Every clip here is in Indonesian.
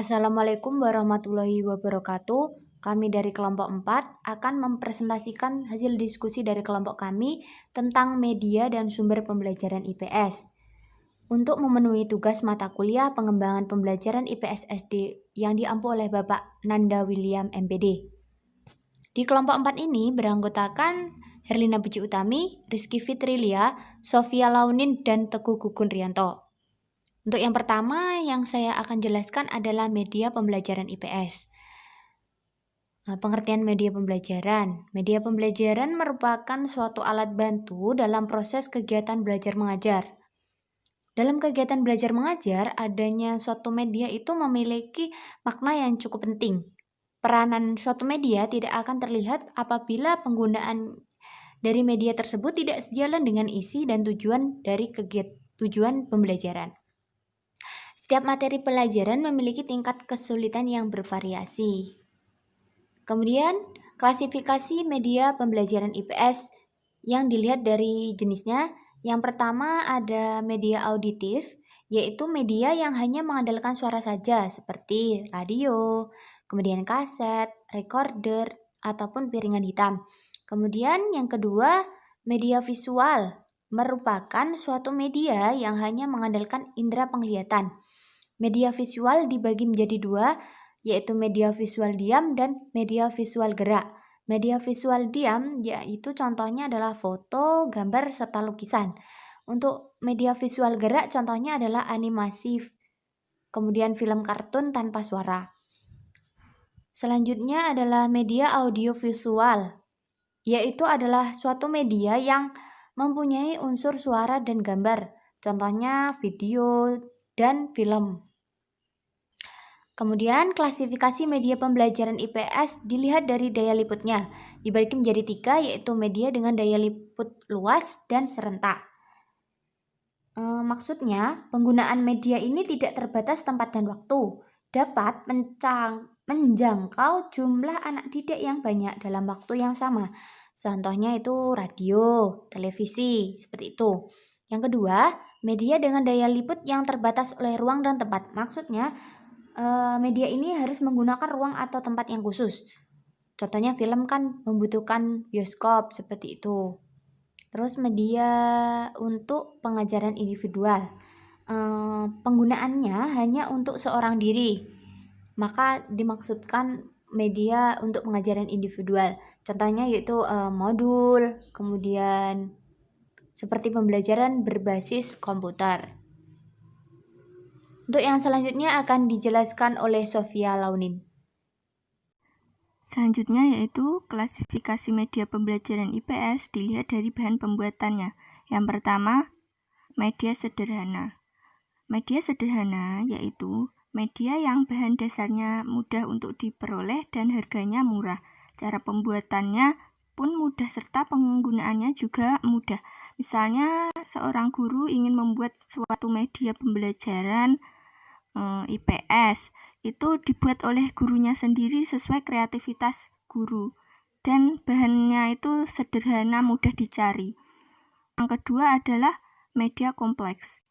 Assalamualaikum warahmatullahi wabarakatuh. Kami dari kelompok 4 akan mempresentasikan hasil diskusi dari kelompok kami tentang media dan sumber pembelajaran IPS. Untuk memenuhi tugas mata kuliah pengembangan pembelajaran IPS SD yang diampu oleh Bapak Nanda William MPD. Di kelompok 4 ini beranggotakan Herlina Puji Utami, Rizky Fitrilia, Sofia Launin, dan Teguh Gugun Rianto. Untuk yang pertama yang saya akan jelaskan adalah media pembelajaran IPS. Pengertian media pembelajaran. Media pembelajaran merupakan suatu alat bantu dalam proses kegiatan belajar mengajar. Dalam kegiatan belajar mengajar, adanya suatu media itu memiliki makna yang cukup penting. Peranan suatu media tidak akan terlihat apabila penggunaan dari media tersebut tidak sejalan dengan isi dan tujuan dari tujuan pembelajaran. Setiap materi pelajaran memiliki tingkat kesulitan yang bervariasi. Kemudian, klasifikasi media pembelajaran IPS yang dilihat dari jenisnya. Yang pertama ada media auditif, yaitu media yang hanya mengandalkan suara saja seperti radio, kemudian kaset, recorder, ataupun piringan hitam. Kemudian yang kedua, media visual merupakan suatu media yang hanya mengandalkan indera penglihatan. Media visual dibagi menjadi dua, yaitu media visual diam dan media visual gerak. Media visual diam yaitu contohnya adalah foto, gambar, serta lukisan. Untuk media visual gerak contohnya adalah animasi, kemudian film kartun tanpa suara. Selanjutnya adalah media audiovisual, yaitu adalah suatu media yang mempunyai unsur suara dan gambar, contohnya video dan film. Kemudian klasifikasi media pembelajaran IPS dilihat dari daya liputnya, dibagi menjadi 3, yaitu media dengan daya liput luas dan serentak. Maksudnya, penggunaan media ini tidak terbatas tempat dan waktu, dapat menjangkau jumlah anak didik yang banyak dalam waktu yang sama. Contohnya itu radio, televisi, seperti itu. Yang kedua, media dengan daya liput yang terbatas oleh ruang dan tempat. Maksudnya, media ini harus menggunakan ruang atau tempat yang khusus. Contohnya film kan membutuhkan bioskop, seperti itu. Terus media untuk pengajaran individual. Penggunaannya hanya untuk seorang diri. Maka dimaksudkan media untuk pengajaran individual. Contohnya yaitu modul, kemudian seperti pembelajaran berbasis komputer. Untuk yang selanjutnya akan dijelaskan oleh Sofia Launin. Selanjutnya yaitu klasifikasi media pembelajaran IPS dilihat dari bahan pembuatannya. Yang pertama, media sederhana. Media sederhana yaitu media yang bahan dasarnya mudah untuk diperoleh dan harganya murah. Cara pembuatannya pun mudah serta penggunaannya juga mudah. Misalnya seorang guru ingin membuat suatu media pembelajaran IPS, itu dibuat oleh gurunya sendiri sesuai kreativitas guru dan bahannya itu sederhana, mudah dicari. Yang kedua adalah media kompleks.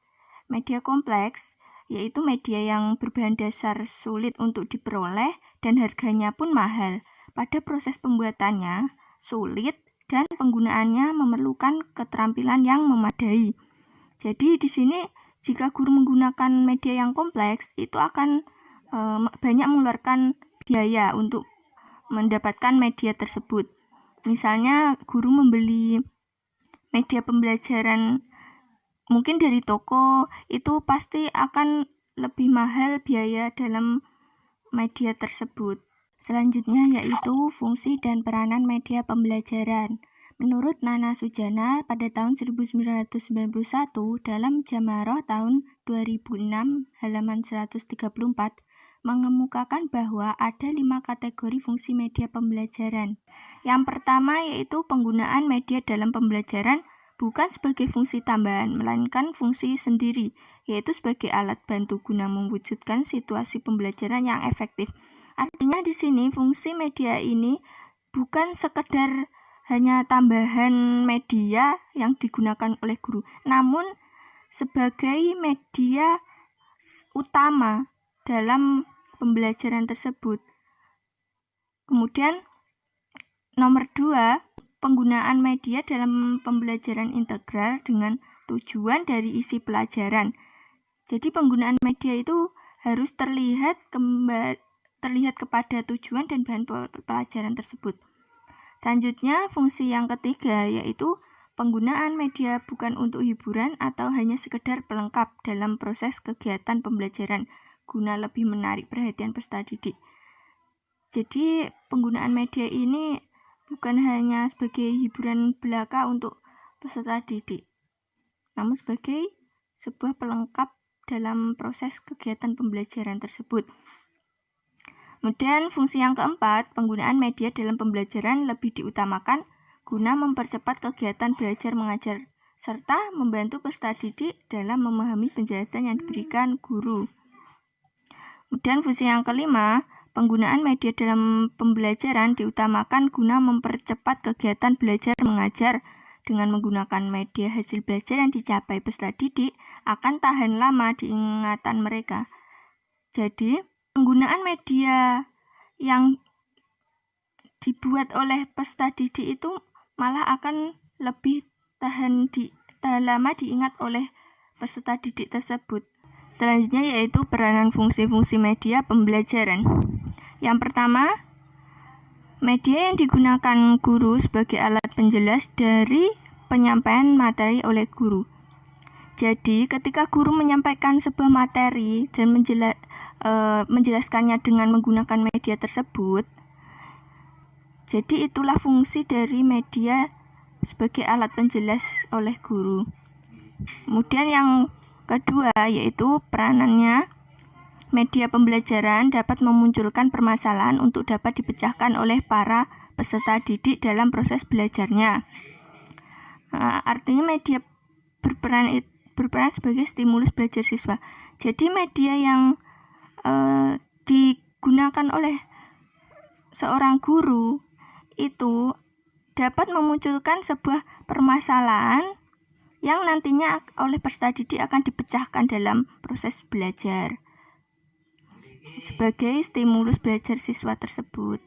Media kompleks yaitu media yang berbahan dasar sulit untuk diperoleh dan harganya pun mahal. Pada proses pembuatannya sulit dan penggunaannya memerlukan keterampilan yang memadai. Jadi di sini jika guru menggunakan media yang kompleks itu akan banyak mengeluarkan biaya untuk mendapatkan media tersebut. Misalnya guru membeli media pembelajaran mungkin dari toko, itu pasti akan lebih mahal biaya dalam media tersebut. Selanjutnya yaitu fungsi dan peranan media pembelajaran. Menurut Nana Sujana pada tahun 1991 dalam Jamaroh tahun 2006 halaman 134 mengemukakan bahwa ada 5 kategori fungsi media pembelajaran. Yang pertama yaitu penggunaan media dalam pembelajaran bukan sebagai fungsi tambahan, melainkan fungsi sendiri, yaitu sebagai alat bantu guna mewujudkan situasi pembelajaran yang efektif. Artinya di sini fungsi media ini bukan sekedar hanya tambahan media yang digunakan oleh guru, namun sebagai media utama dalam pembelajaran tersebut. Kemudian nomor 2, penggunaan media dalam pembelajaran integral dengan tujuan dari isi pelajaran. Jadi penggunaan media itu harus terlihat kepada tujuan dan bahan pelajaran tersebut. Selanjutnya, fungsi yang ketiga yaitu penggunaan media bukan untuk hiburan atau hanya sekedar pelengkap dalam proses kegiatan pembelajaran guna lebih menarik perhatian peserta didik. Jadi penggunaan media ini bukan hanya sebagai hiburan belaka untuk peserta didik, namun sebagai sebuah pelengkap dalam proses kegiatan pembelajaran tersebut. Kemudian fungsi yang keempat, penggunaan media dalam pembelajaran lebih diutamakan guna mempercepat kegiatan belajar mengajar serta membantu peserta didik dalam memahami penjelasan yang diberikan guru. Kemudian fungsi yang kelima, penggunaan media dalam pembelajaran diutamakan guna mempercepat kegiatan belajar mengajar dengan menggunakan media. Hasil belajar yang dicapai peserta didik akan tahan lama di ingatan mereka. Jadi, penggunaan media yang dibuat oleh peserta didik itu malah akan lebih tahan lama diingat oleh peserta didik tersebut. Selanjutnya yaitu peranan fungsi-fungsi media pembelajaran. Yang pertama, media yang digunakan guru sebagai alat penjelas dari penyampaian materi oleh guru. Jadi, ketika guru menyampaikan sebuah materi dan menjelaskannya dengan menggunakan media tersebut, jadi itulah fungsi dari media sebagai alat penjelas oleh guru. Kemudian yang kedua yaitu peranannya, media pembelajaran dapat memunculkan permasalahan untuk dapat dipecahkan oleh para peserta didik dalam proses belajarnya. Artinya media berperan sebagai stimulus belajar siswa. Jadi media yang digunakan oleh seorang guru itu dapat memunculkan sebuah permasalahan yang nantinya oleh peserta didik akan dipecahkan dalam proses belajar sebagai stimulus belajar siswa tersebut.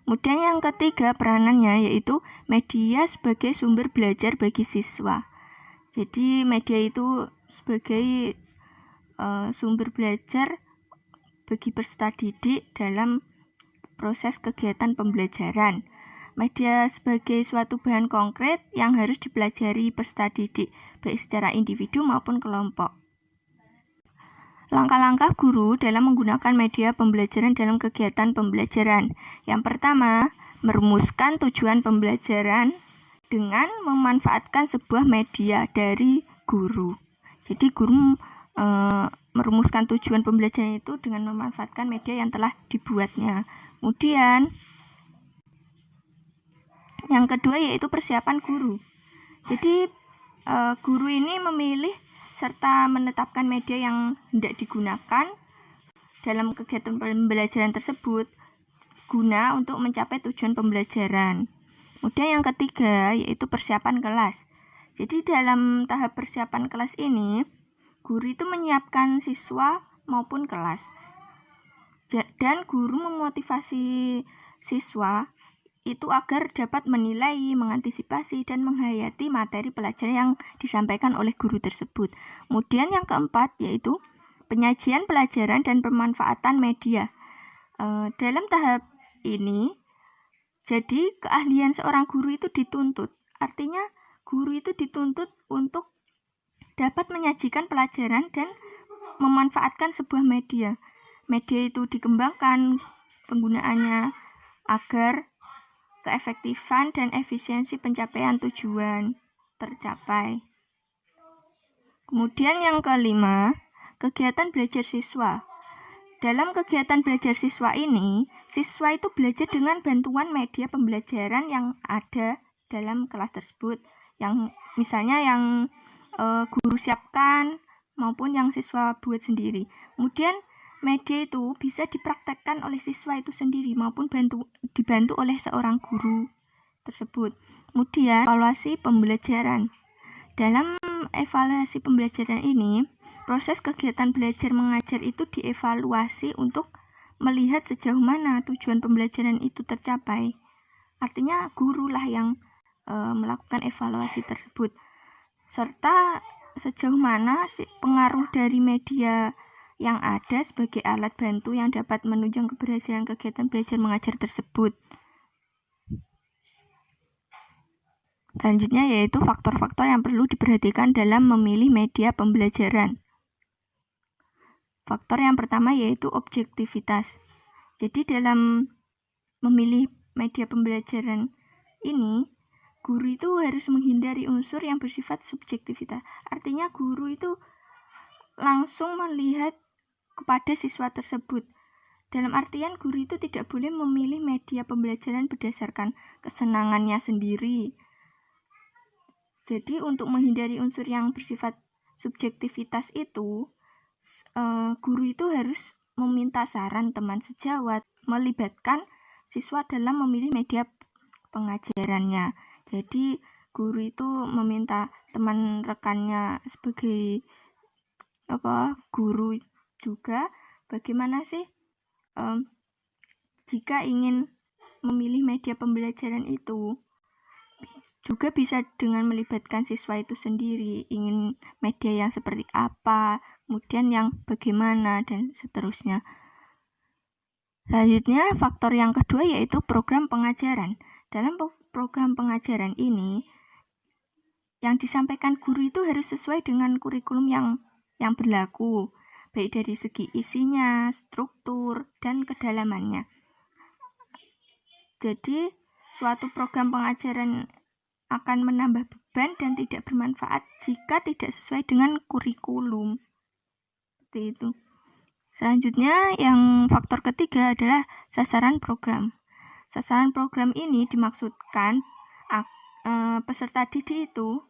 Kemudian yang ketiga peranannya yaitu media sebagai sumber belajar bagi siswa. Jadi media itu sebagai sumber belajar bagi peserta didik dalam proses kegiatan pembelajaran. Media sebagai suatu bahan konkret yang harus dipelajari peserta didik, baik secara individu maupun kelompok. Langkah-langkah guru dalam menggunakan media pembelajaran dalam kegiatan pembelajaran. Yang pertama, merumuskan tujuan pembelajaran dengan memanfaatkan sebuah media dari guru. Jadi guru merumuskan tujuan pembelajaran itu dengan memanfaatkan media yang telah dibuatnya. Kemudian yang kedua yaitu persiapan guru. Jadi guru ini memilih serta menetapkan media yang hendak digunakan dalam kegiatan pembelajaran tersebut guna untuk mencapai tujuan pembelajaran. Kemudian yang ketiga yaitu persiapan kelas. Jadi dalam tahap persiapan kelas ini, guru itu menyiapkan siswa maupun kelas. Dan guru memotivasi siswa itu agar dapat menilai, mengantisipasi, dan menghayati materi pelajaran yang disampaikan oleh guru tersebut. Kemudian yang keempat yaitu penyajian pelajaran dan pemanfaatan media. Dalam tahap ini, jadi keahlian seorang guru itu dituntut. Artinya guru itu dituntut untuk dapat menyajikan pelajaran dan memanfaatkan sebuah media. Media itu dikembangkan penggunaannya agar keefektifan dan efisiensi pencapaian tujuan tercapai. Kemudian yang kelima, kegiatan belajar siswa. Dalam kegiatan belajar siswa ini, siswa itu belajar dengan bantuan media pembelajaran yang ada dalam kelas tersebut. Yang misalnya yang guru siapkan maupun yang siswa buat sendiri. Kemudian media itu bisa dipraktekkan oleh siswa itu sendiri maupun dibantu oleh seorang guru tersebut. Kemudian evaluasi pembelajaran. Dalam evaluasi pembelajaran ini, Proses kegiatan belajar mengajar itu dievaluasi untuk melihat sejauh mana tujuan pembelajaran itu tercapai. Artinya guru lah yang melakukan evaluasi tersebut, serta sejauh mana pengaruh dari media yang ada sebagai alat bantu yang dapat menunjang keberhasilan kegiatan belajar mengajar tersebut. Selanjutnya yaitu faktor-faktor yang perlu diperhatikan dalam memilih media pembelajaran. Faktor yang pertama yaitu objektivitas. Jadi dalam memilih media pembelajaran ini, guru itu harus menghindari unsur yang bersifat subjektivitas. Artinya guru itu langsung melihat kepada siswa tersebut. Dalam artian guru itu tidak boleh memilih media pembelajaran berdasarkan kesenangannya sendiri. Jadi untuk menghindari unsur yang bersifat subjektivitas itu, guru itu harus meminta saran teman sejawat, melibatkan siswa dalam memilih media pengajarannya. Jadi guru itu meminta teman rekannya sebagai guru juga, bagaimana sih jika ingin memilih media pembelajaran itu, juga bisa dengan melibatkan siswa itu sendiri, ingin media yang seperti apa, kemudian yang bagaimana, dan seterusnya. Selanjutnya, faktor yang kedua yaitu program pengajaran. Dalam program pengajaran ini, yang disampaikan guru itu harus sesuai dengan kurikulum yang berlaku, baik dari segi isinya, struktur, dan kedalamannya. Jadi, suatu program pengajaran akan menambah beban dan tidak bermanfaat jika tidak sesuai dengan kurikulum. Seperti itu. Selanjutnya, yang faktor ketiga adalah sasaran program. Sasaran program ini dimaksudkan peserta didik itu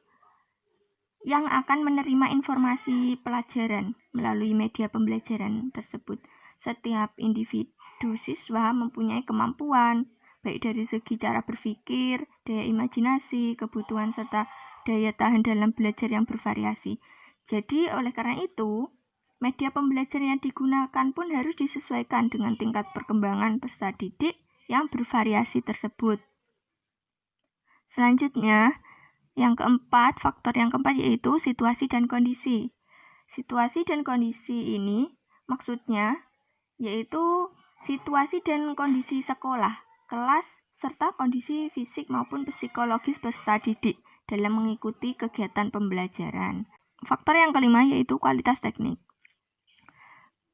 yang akan menerima informasi pelajaran melalui media pembelajaran tersebut. Setiap individu siswa mempunyai kemampuan, baik dari segi cara berpikir, daya imajinasi, kebutuhan, serta daya tahan dalam belajar yang bervariasi. Jadi, oleh karena itu, media pembelajaran yang digunakan pun harus disesuaikan dengan tingkat perkembangan peserta didik yang bervariasi tersebut. Selanjutnya, faktor yang keempat yaitu situasi dan kondisi. Situasi dan kondisi ini maksudnya yaitu situasi dan kondisi sekolah, kelas, serta kondisi fisik maupun psikologis peserta didik dalam mengikuti kegiatan pembelajaran. Faktor yang kelima yaitu kualitas teknik.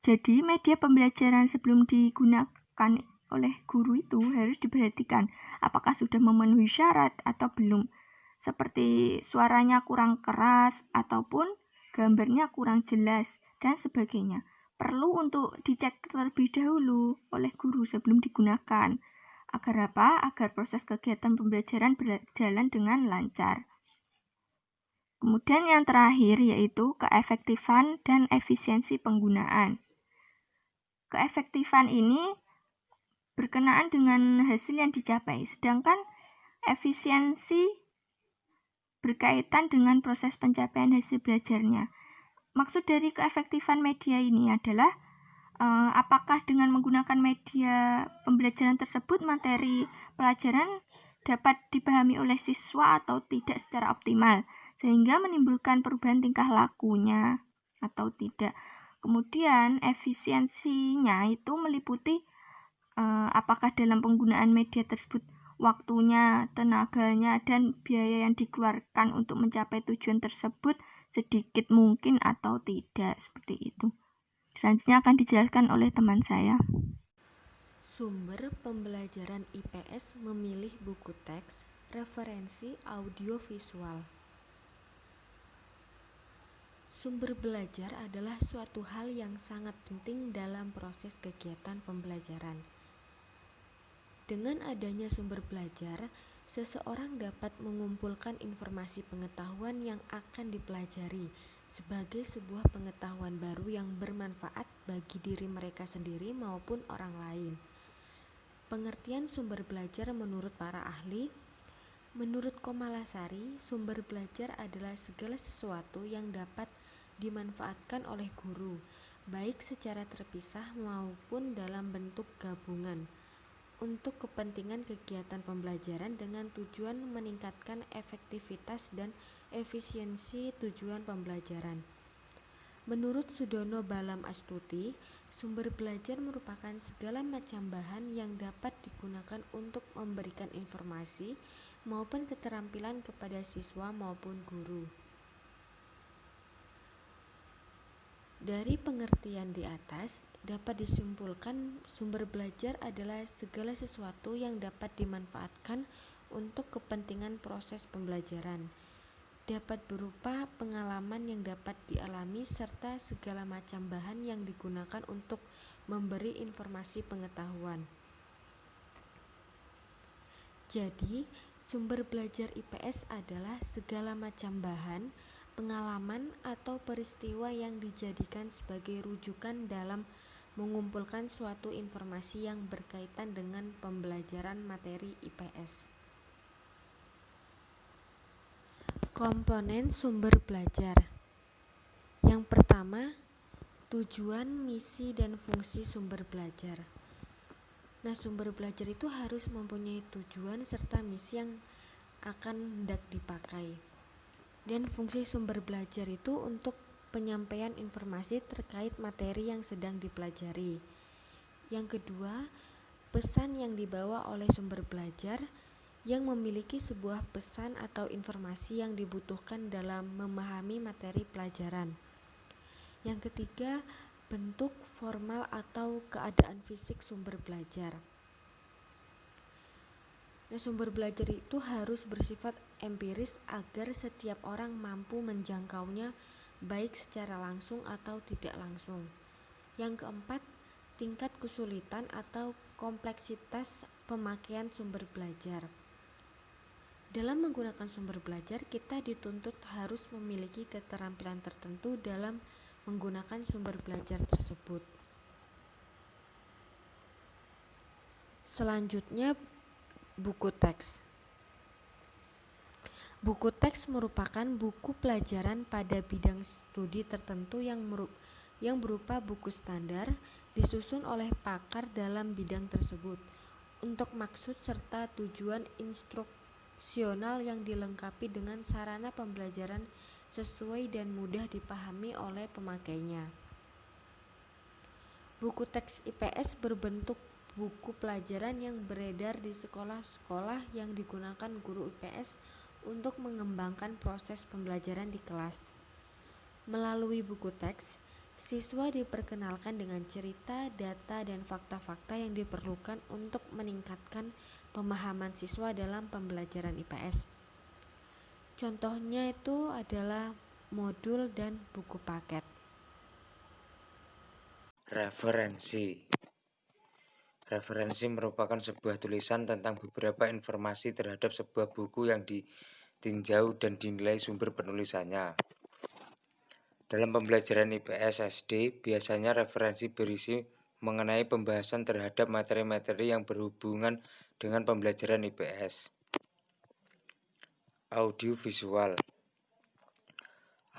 Jadi, media pembelajaran sebelum digunakan oleh guru itu harus diperhatikan apakah sudah memenuhi syarat atau belum, seperti suaranya kurang keras ataupun gambarnya kurang jelas dan sebagainya. Perlu untuk dicek terlebih dahulu oleh guru sebelum digunakan. Agar apa? Agar proses kegiatan pembelajaran berjalan dengan lancar. Kemudian yang terakhir yaitu keefektifan dan efisiensi penggunaan. Keefektifan ini berkenaan dengan hasil yang dicapai, sedangkan efisiensi berkaitan dengan proses pencapaian hasil belajarnya. Maksud dari keefektifan media ini adalah apakah dengan menggunakan media pembelajaran tersebut materi pelajaran dapat dipahami oleh siswa atau tidak secara optimal, sehingga menimbulkan perubahan tingkah lakunya atau tidak. Kemudian efisiensinya itu meliputi apakah dalam penggunaan media tersebut waktunya, tenaganya, dan biaya yang dikeluarkan untuk mencapai tujuan tersebut sedikit mungkin atau tidak, seperti itu. Selanjutnya akan dijelaskan oleh teman saya. Sumber pembelajaran IPS memilih buku teks, referensi audiovisual. Sumber belajar adalah suatu hal yang sangat penting dalam proses kegiatan pembelajaran. Dengan adanya sumber belajar, seseorang dapat mengumpulkan informasi pengetahuan yang akan dipelajari sebagai sebuah pengetahuan baru yang bermanfaat bagi diri mereka sendiri maupun orang lain. Pengertian sumber belajar menurut para ahli, menurut Komalasari, sumber belajar adalah segala sesuatu yang dapat dimanfaatkan oleh guru, baik secara terpisah maupun dalam bentuk gabungan, untuk kepentingan kegiatan pembelajaran dengan tujuan meningkatkan efektivitas dan efisiensi tujuan pembelajaran. Menurut Sudono Balam Astuti, sumber belajar merupakan segala macam bahan yang dapat digunakan untuk memberikan informasi maupun keterampilan kepada siswa maupun guru. Dari pengertian di atas, dapat disimpulkan sumber belajar adalah segala sesuatu yang dapat dimanfaatkan untuk kepentingan proses pembelajaran. Dapat berupa pengalaman yang dapat dialami serta segala macam bahan yang digunakan untuk memberi informasi pengetahuan. Jadi, sumber belajar IPS adalah segala macam bahan, pengalaman, atau peristiwa yang dijadikan sebagai rujukan dalam mengumpulkan suatu informasi yang berkaitan dengan pembelajaran materi IPS. Komponen sumber belajar. Yang pertama, tujuan, misi, dan fungsi sumber belajar. Nah, sumber belajar itu harus mempunyai tujuan serta misi yang akan hendak dipakai. Dan fungsi sumber belajar itu untuk penyampaian informasi terkait materi yang sedang dipelajari. Yang kedua, pesan yang dibawa oleh sumber belajar yang memiliki sebuah pesan atau informasi yang dibutuhkan dalam memahami materi pelajaran. Yang ketiga, bentuk formal atau keadaan fisik sumber belajar. Nah, sumber belajar itu harus bersifat empiris agar setiap orang mampu menjangkaunya baik secara langsung atau tidak langsung. Yang keempat, tingkat kesulitan atau kompleksitas pemakaian sumber belajar. Dalam menggunakan sumber belajar, kita dituntut harus memiliki keterampilan tertentu dalam menggunakan sumber belajar tersebut. Selanjutnya, buku teks. Buku teks merupakan buku pelajaran pada bidang studi tertentu yang berupa buku standar disusun oleh pakar dalam bidang tersebut untuk maksud serta tujuan instruksional yang dilengkapi dengan sarana pembelajaran sesuai dan mudah dipahami oleh pemakainya. Buku teks IPS berbentuk buku pelajaran yang beredar di sekolah-sekolah yang digunakan guru IPS untuk mengembangkan proses pembelajaran di kelas. Melalui buku teks, siswa diperkenalkan dengan cerita, data, dan fakta-fakta yang diperlukan untuk meningkatkan pemahaman siswa dalam pembelajaran IPS. Contohnya itu adalah modul dan buku paket. Referensi. Referensi merupakan sebuah tulisan tentang beberapa informasi terhadap sebuah buku yang ditinjau dan dinilai sumber penulisannya. Dalam pembelajaran IPS SD, biasanya referensi berisi mengenai pembahasan terhadap materi-materi yang berhubungan dengan pembelajaran IPS. Audiovisual.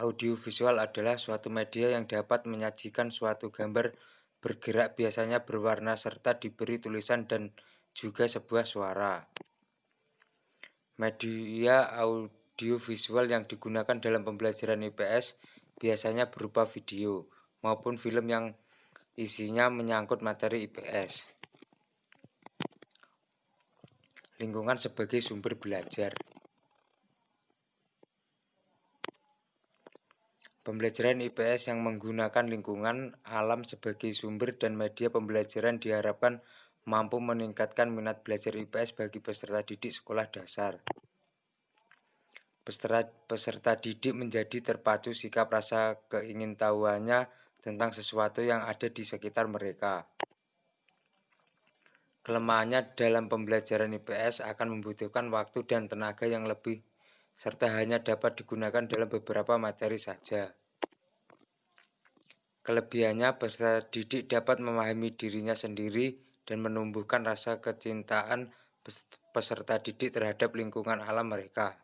Audiovisual adalah suatu media yang dapat menyajikan suatu gambar bergerak, biasanya berwarna serta diberi tulisan dan juga sebuah suara. Media audiovisual yang digunakan dalam pembelajaran IPS biasanya berupa video maupun film yang isinya menyangkut materi IPS. Lingkungan sebagai sumber belajar. Pembelajaran IPS yang menggunakan lingkungan alam sebagai sumber dan media pembelajaran diharapkan mampu meningkatkan minat belajar IPS bagi peserta didik sekolah dasar. Peserta didik menjadi terpacu sikap rasa keingintahuannya tentang sesuatu yang ada di sekitar mereka. Kelemahannya dalam pembelajaran IPS akan membutuhkan waktu dan tenaga yang lebih, serta hanya dapat digunakan dalam beberapa materi saja. Kelebihannya, peserta didik dapat memahami dirinya sendiri dan menumbuhkan rasa kecintaan peserta didik terhadap lingkungan alam mereka.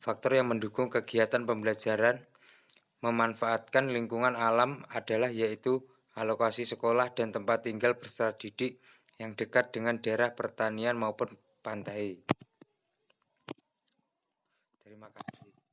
Faktor yang mendukung kegiatan pembelajaran memanfaatkan lingkungan alam adalah yaitu alokasi sekolah dan tempat tinggal peserta didik yang dekat dengan daerah pertanian maupun pantai. Terima kasih.